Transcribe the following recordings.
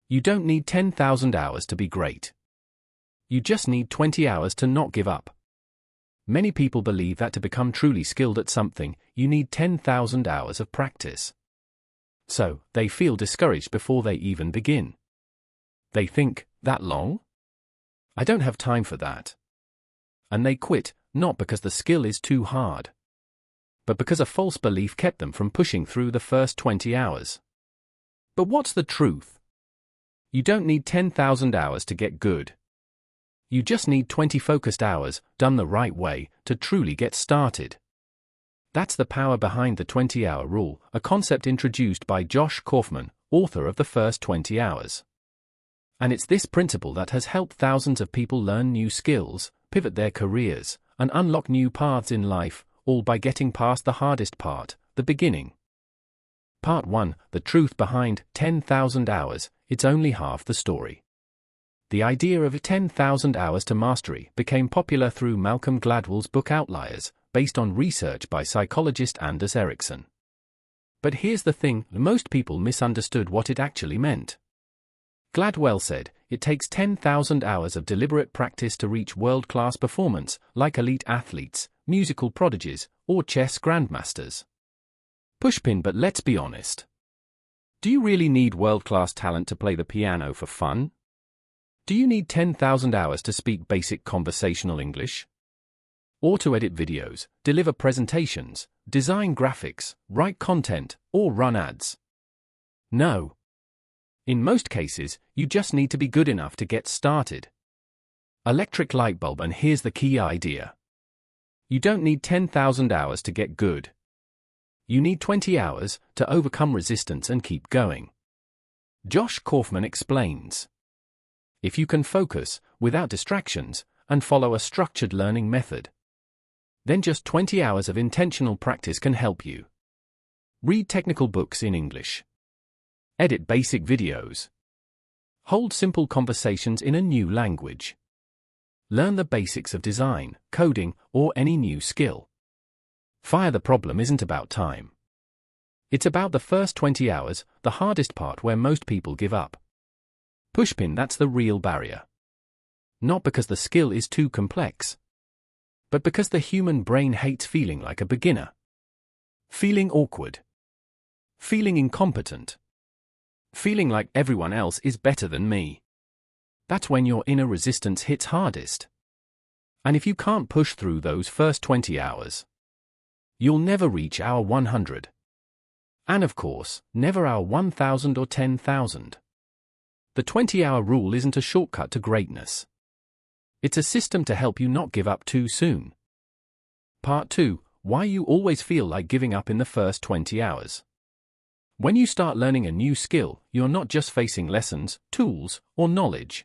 You don't need 10,000 hours to be great. You just need 20 hours to not give up. Many people believe that to become truly skilled at something, you need 10,000 hours of practice. So, they feel discouraged before they even begin. They think, that long? I don't have time for that. And they quit, not because the skill is too hard, but because a false belief kept them from pushing through the first 20 hours. But what's the truth? You don't need 10,000 hours to get good. You just need 20 focused hours, done the right way, to truly get started. That's the power behind the 20-hour rule, a concept introduced by Josh Kaufman, author of The First 20 Hours. And it's this principle that has helped thousands of people learn new skills, pivot their careers, and unlock new paths in life, all by getting past the hardest part, the beginning. Part 1, the truth behind 10,000 hours, it's only half the story. The idea of 10,000 hours to mastery became popular through Malcolm Gladwell's book Outliers, based on research by psychologist Anders Ericsson. But here's the thing, most people misunderstood what it actually meant. Gladwell said, it takes 10,000 hours of deliberate practice to reach world-class performance, like elite athletes, musical prodigies, or chess grandmasters. Pushpin, but let's be honest. Do you really need world-class talent to play the piano for fun? Do you need 10,000 hours to speak basic conversational English? Or to edit videos, deliver presentations, design graphics, write content, or run ads? No. In most cases, you just need to be good enough to get started. Electric light bulb, and here's the key idea. You don't need 10,000 hours to get good. You need 20 hours to overcome resistance and keep going. Josh Kaufman explains. If you can focus, without distractions, and follow a structured learning method, then just 20 hours of intentional practice can help you. Read technical books in English. Edit basic videos. Hold simple conversations in a new language. Learn the basics of design, coding, or any new skill. The problem isn't about time. It's about the first 20 hours, the hardest part where most people give up. Pushpin, that's the real barrier. Not because the skill is too complex, but because the human brain hates feeling like a beginner. Feeling awkward. Feeling incompetent. Feeling like everyone else is better than me. That's when your inner resistance hits hardest. And if you can't push through those first 20 hours, you'll never reach hour 100. And of course, never hour 1,000 or 10,000. The 20-hour rule isn't a shortcut to greatness. It's a system to help you not give up too soon. Part 2, why you always feel like giving up in the first 20 hours. When you start learning a new skill, you're not just facing lessons, tools, or knowledge.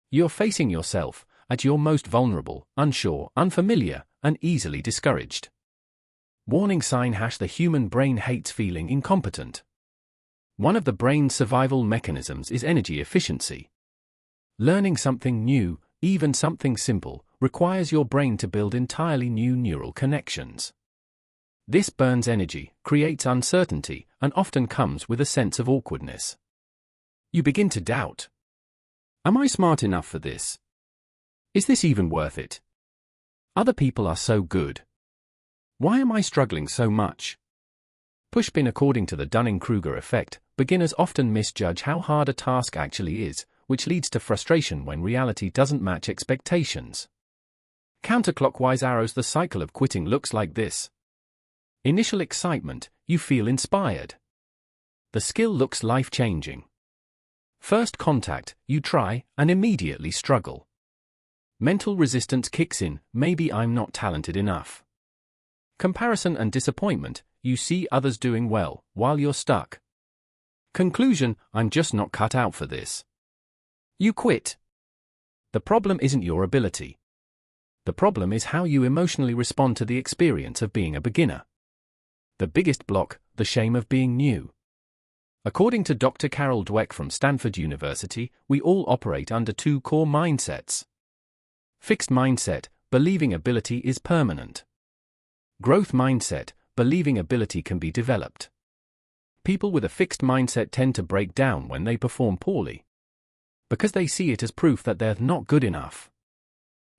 You're facing yourself, at your most vulnerable, unsure, unfamiliar, and easily discouraged. Warning sign: the human brain hates feeling incompetent. One of the brain's survival mechanisms is energy efficiency. Learning something new, even something simple, requires your brain to build entirely new neural connections. This burns energy, creates uncertainty, and often comes with a sense of awkwardness. You begin to doubt. Am I smart enough for this? Is this even worth it? Other people are so good. Why am I struggling so much? Pushpin, according to the Dunning-Kruger effect, beginners often misjudge how hard a task actually is, which leads to frustration when reality doesn't match expectations. Counterclockwise arrows: the cycle of quitting looks like this. Initial excitement, you feel inspired. The skill looks life-changing. First contact, you try, and immediately struggle. Mental resistance kicks in: maybe I'm not talented enough. Comparison and disappointment, you see others doing well, while you're stuck. Conclusion: I'm just not cut out for this. You quit. The problem isn't your ability. The problem is how you emotionally respond to the experience of being a beginner. The biggest block: the shame of being new. According to Dr. Carol Dweck from Stanford University, we all operate under two core mindsets. Fixed mindset, believing ability is permanent. Growth mindset, believing ability can be developed. People with a fixed mindset tend to break down when they perform poorly, because they see it as proof that they're not good enough.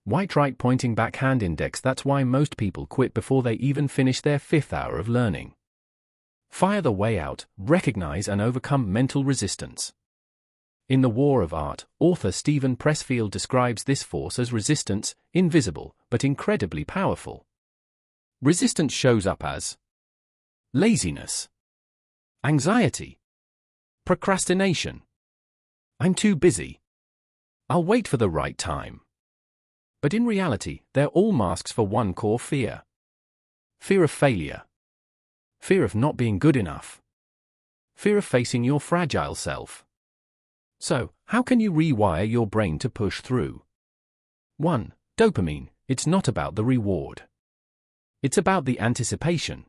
White right pointing back hand index. That's why most people quit before they even finish their 5th hour of learning. Fire the way out, recognize and overcome mental resistance. In The War of Art, author Stephen Pressfield describes this force as resistance, invisible, but incredibly powerful. Resistance shows up as laziness, anxiety, procrastination. I'm too busy. I'll wait for the right time. But in reality, they're all masks for one core fear. Fear of failure. Fear of not being good enough. Fear of facing your fragile self. So, how can you rewire your brain to push through? 1. Dopamine. It's not about the reward. It's about the anticipation.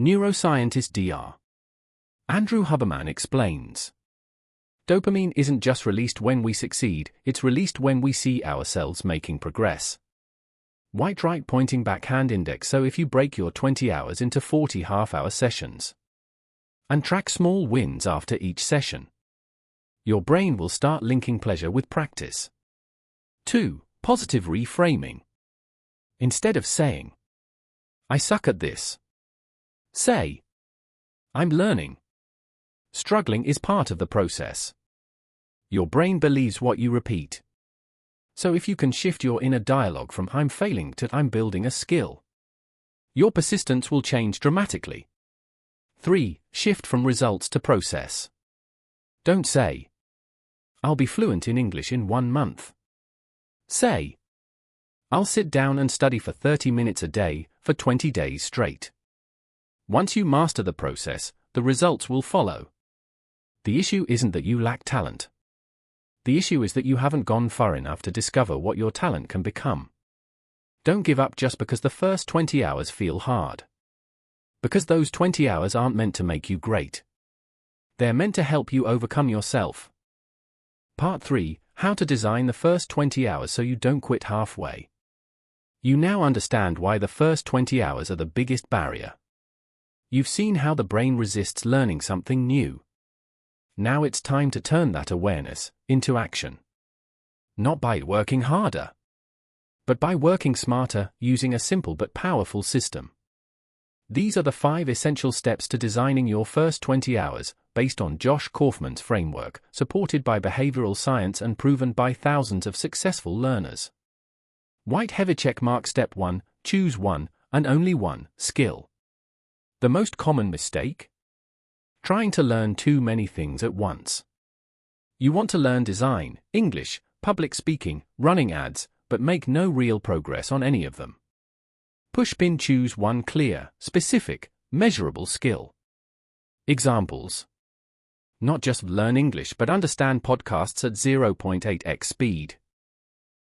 Neuroscientist Dr. Andrew Huberman explains. Dopamine isn't just released when we succeed, it's released when we see ourselves making progress. White right pointing back hand index. So if you break your 20 hours into 40 half-hour sessions and track small wins after each session, your brain will start linking pleasure with practice. 2. Positive reframing. Instead of saying, I suck at this, say, I'm learning. Struggling is part of the process. Your brain believes what you repeat. So if you can shift your inner dialogue from I'm failing to I'm building a skill, your persistence will change dramatically. 3. Shift from results to process. Don't say, I'll be fluent in English in 1 month. Say, I'll sit down and study for 30 minutes a day for 20 days straight. Once you master the process, the results will follow. The issue isn't that you lack talent. The issue is that you haven't gone far enough to discover what your talent can become. Don't give up just because the first 20 hours feel hard. Because those 20 hours aren't meant to make you great. They're meant to help you overcome yourself. Part 3. How to design the first 20 hours so you don't quit halfway. You now understand why the first 20 hours are the biggest barrier. You've seen how the brain resists learning something new. Now it's time to turn that awareness into action. Not by working harder, but by working smarter, using a simple but powerful system. These are the 5 essential steps to designing your first 20 hours, based on Josh Kaufman's framework, supported by behavioral science and proven by thousands of successful learners. White heavy checkmark. Step 1. Choose one, and only one, skill. The most common mistake? Trying to learn too many things at once. You want to learn design, English, public speaking, running ads, but make no real progress on any of them. Pushpin. Choose one clear, specific, measurable skill. Examples. Not just learn English but understand podcasts at 0.8x speed.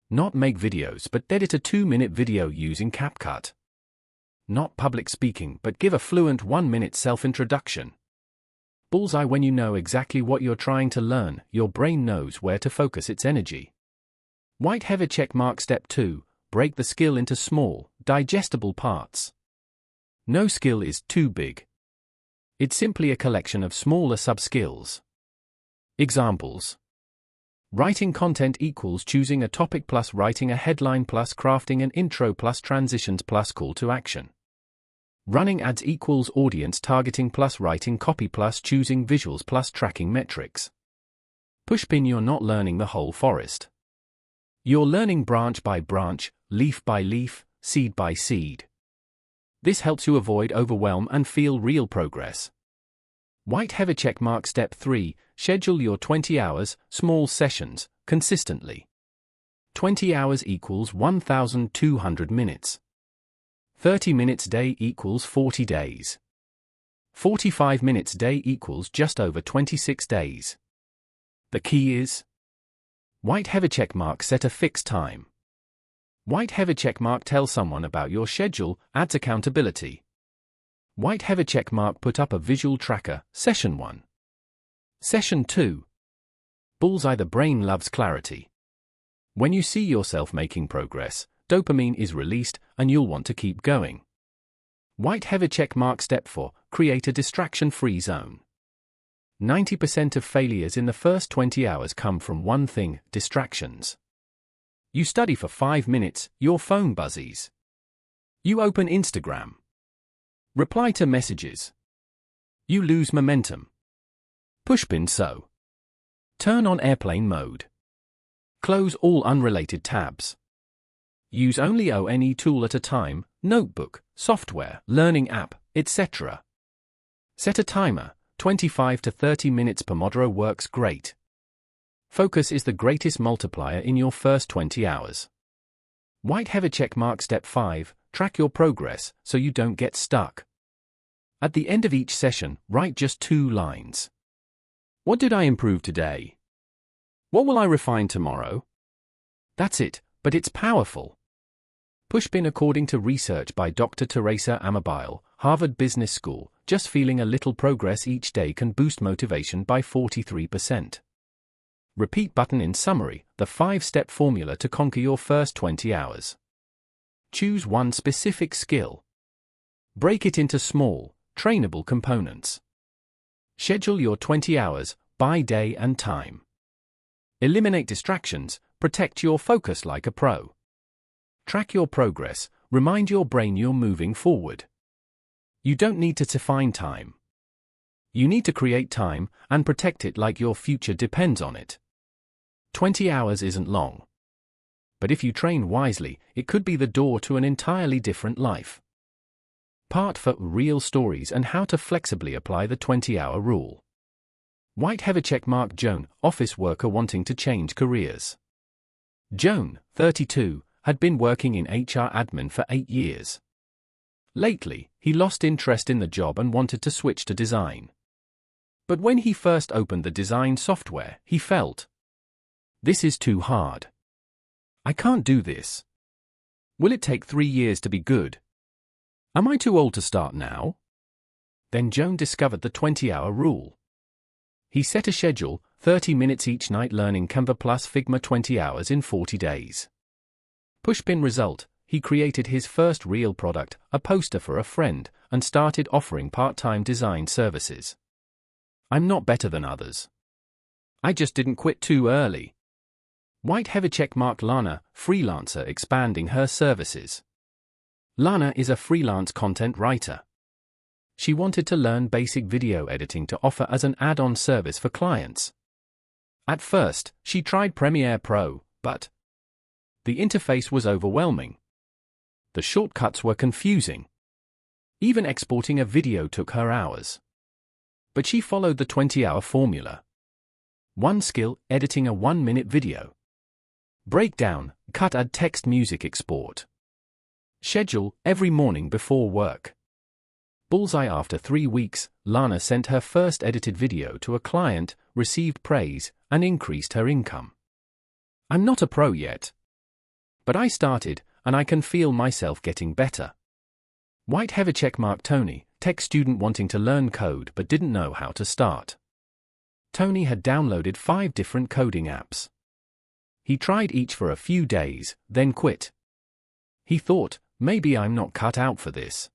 Not make videos but edit a 2-minute video using CapCut. Not public speaking but give a fluent 1-minute self-introduction. Bullseye. When you know exactly what you're trying to learn, your brain knows where to focus its energy. White heavy checkmark. Step 2. Break the skill into small, digestible parts. No skill is too big. It's simply a collection of smaller sub-skills. Examples. Writing content equals choosing a topic plus writing a headline plus crafting an intro plus transitions plus call to action. Running ads equals audience targeting plus writing copy plus choosing visuals plus tracking metrics. Pushpin. You're not learning the whole forest. You're learning branch by branch, leaf by leaf, seed by seed. This helps you avoid overwhelm and feel real progress. White heavy checkmark. Step 3. Schedule your 20 hours, small sessions, consistently. 20 hours equals 1,200 minutes. 30 minutes day equals 40 days. 45 minutes day equals just over 26 days. The key is white heavy checkmark. Set a fixed time. White heavy checkmark. Tell someone about your schedule, adds accountability. White heavy checkmark. Put up a visual tracker. Session 1. Session 2. Bullseye. The brain loves clarity. When you see yourself making progress, dopamine is released and you'll want to keep going. White heavy checkmark. Step 4. create a distraction-free zone. 90% of failures in the first 20 hours come from one thing: distractions. You study for 5 minutes, your phone buzzes. You open Instagram. Reply to messages. You lose momentum. Pushpin so. Turn on airplane mode. Close all unrelated tabs. Use only one tool at a time: notebook, software, learning app, etc. Set a timer. 25 to 30 minutes Pomodoro works great. Focus is the greatest multiplier in your first 20 hours. White heavy check mark. Step 5. Track your progress so you don't get stuck. At the end of each session, write just 2 lines. What did I improve today? What will I refine tomorrow? That's it, but it's powerful. Pushpin. According to research by Dr. Teresa Amabile, Harvard Business School, just feeling a little progress each day can boost motivation by 43%. Repeat button. In summary, the 5-step formula to conquer your first 20 hours. Choose one specific skill. Break it into small, trainable components. Schedule your 20 hours by day and time. Eliminate distractions, protect your focus like a pro. Track your progress, remind your brain you're moving forward. You don't need to define time. You need to create time and protect it like your future depends on it. 20 hours isn't long. But if you train wisely, it could be the door to an entirely different life. Part 4: Real stories and how to flexibly apply the 20-hour rule. White heavy check mark. Joan, office worker wanting to change careers. Joan, 32, had been working in HR admin for 8 years. Lately, he lost interest in the job and wanted to switch to design. But when he first opened the design software, he felt, "This is too hard. I can't do this. Will it take 3 years to be good? Am I too old to start now?" Then Joan discovered the 20-hour rule. He set a schedule: 30 minutes each night learning Canva plus Figma, 20 hours in 40 days. Pushpin result: he created his first real product, a poster for a friend, and started offering part-time design services. I'm not better than others. I just didn't quit too early. White heavy check mark. Lana, freelancer expanding her services. Lana is a freelance content writer. She wanted to learn basic video editing to offer as an add-on service for clients. At first, she tried Premiere Pro, but the interface was overwhelming. The shortcuts were confusing. Even exporting a video took her hours. But she followed the 20-hour formula. One skill: editing a 1-minute video. Breakdown: cut, add text, music, export. Schedule: every morning before work. Bullseye: after 3 weeks, Lana sent her first edited video to a client, received praise, and increased her income. I'm not a pro yet. But I started, and I can feel myself getting better. White heavy check mark. Tony, tech student wanting to learn code but didn't know how to start. Tony had downloaded 5 different coding apps. He tried each for a few days, then quit. He thought, maybe I'm not cut out for this.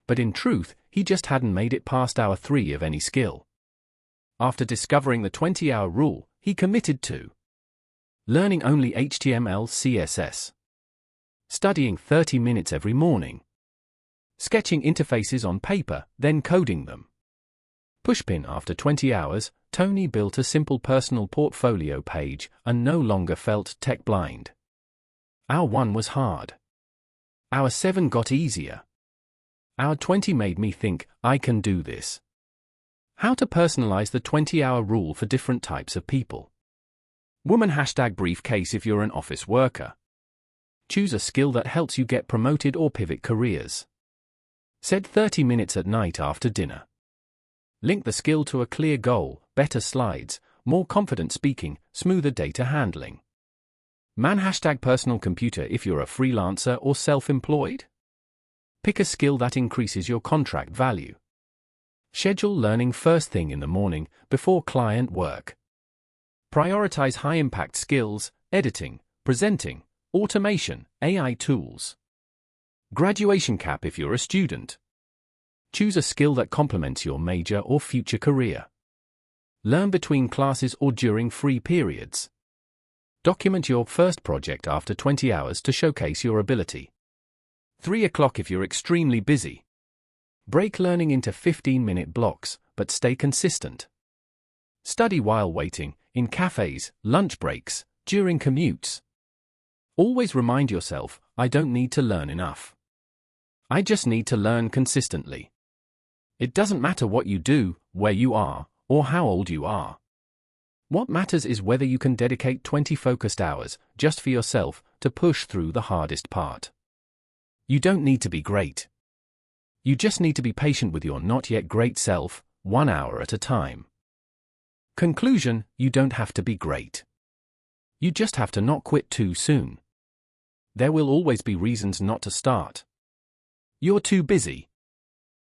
But in truth, he just hadn't made it past hour 3 of any skill. After discovering the 20-hour rule, he committed to learning only HTML, CSS. Studying 30 minutes every morning. Sketching interfaces on paper, then coding them. Pushpin: after 20 hours, Tony built a simple personal portfolio page and no longer felt tech blind. Hour 1 was hard. Hour 7 got easier. Hour 20 made me think, I can do this. How to personalize the 20-hour rule for different types of people. Woman #briefcase if you're an office worker. Choose a skill that helps you get promoted or pivot careers. Set 30 minutes at night after dinner. Link the skill to a clear goal: better slides, more confident speaking, smoother data handling. Man #personal computer if you're a freelancer or self-employed. Pick a skill that increases your contract value. Schedule learning first thing in the morning, before client work. Prioritize high-impact skills: editing, presenting, automation, AI tools. Graduation cap if you're a student. Choose a skill that complements your major or future career. Learn between classes or during free periods. Document your first project after 20 hours to showcase your ability. 3 o'clock if you're extremely busy. Break learning into 15-minute blocks, but stay consistent. Study while waiting, in cafes, lunch breaks, during commutes. Always remind yourself, I don't need to learn enough. I just need to learn consistently. It doesn't matter what you do, where you are, or how old you are. What matters is whether you can dedicate 20 focused hours, just for yourself, to push through the hardest part. You don't need to be great. You just need to be patient with your not yet great self, 1 hour at a time. Conclusion: you don't have to be great. You just have to not quit too soon. There will always be reasons not to start. You're too busy.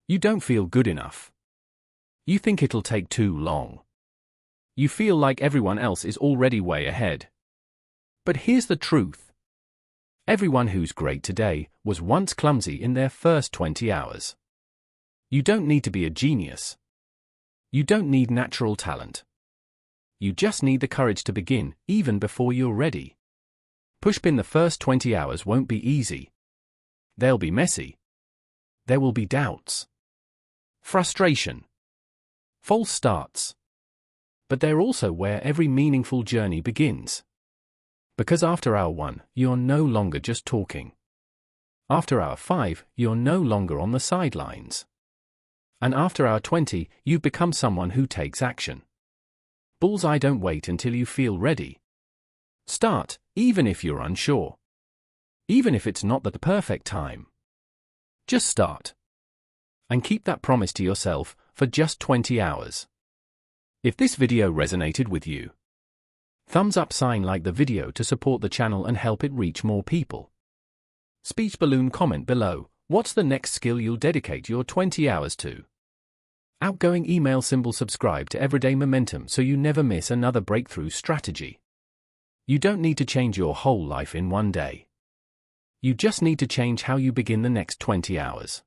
You don't feel good enough. You think it'll take too long. You feel like everyone else is already way ahead. But here's the truth. Everyone who's great today was once clumsy in their first 20 hours. You don't need to be a genius. You don't need natural talent. You just need the courage to begin, even before you're ready. Pushing the first 20 hours won't be easy. They'll be messy. There will be doubts, frustration, false starts. But they're also where every meaningful journey begins. Because after hour 1, you're no longer just talking. After hour 5, you're no longer on the sidelines. And after hour 20, you've become someone who takes action. Bullseye: don't wait until you feel ready. Start, even if you're unsure. Even if it's not the perfect time. Just start. And keep that promise to yourself for just 20 hours. If this video resonated with you, thumbs up sign, like the video to support the channel and help it reach more people. Speech balloon comment below, what's the next skill you'll dedicate your 20 hours to? Outgoing email symbol: subscribe to Everyday Momentum so you never miss another breakthrough strategy. You don't need to change your whole life in one day. You just need to change how you begin the next 20 hours.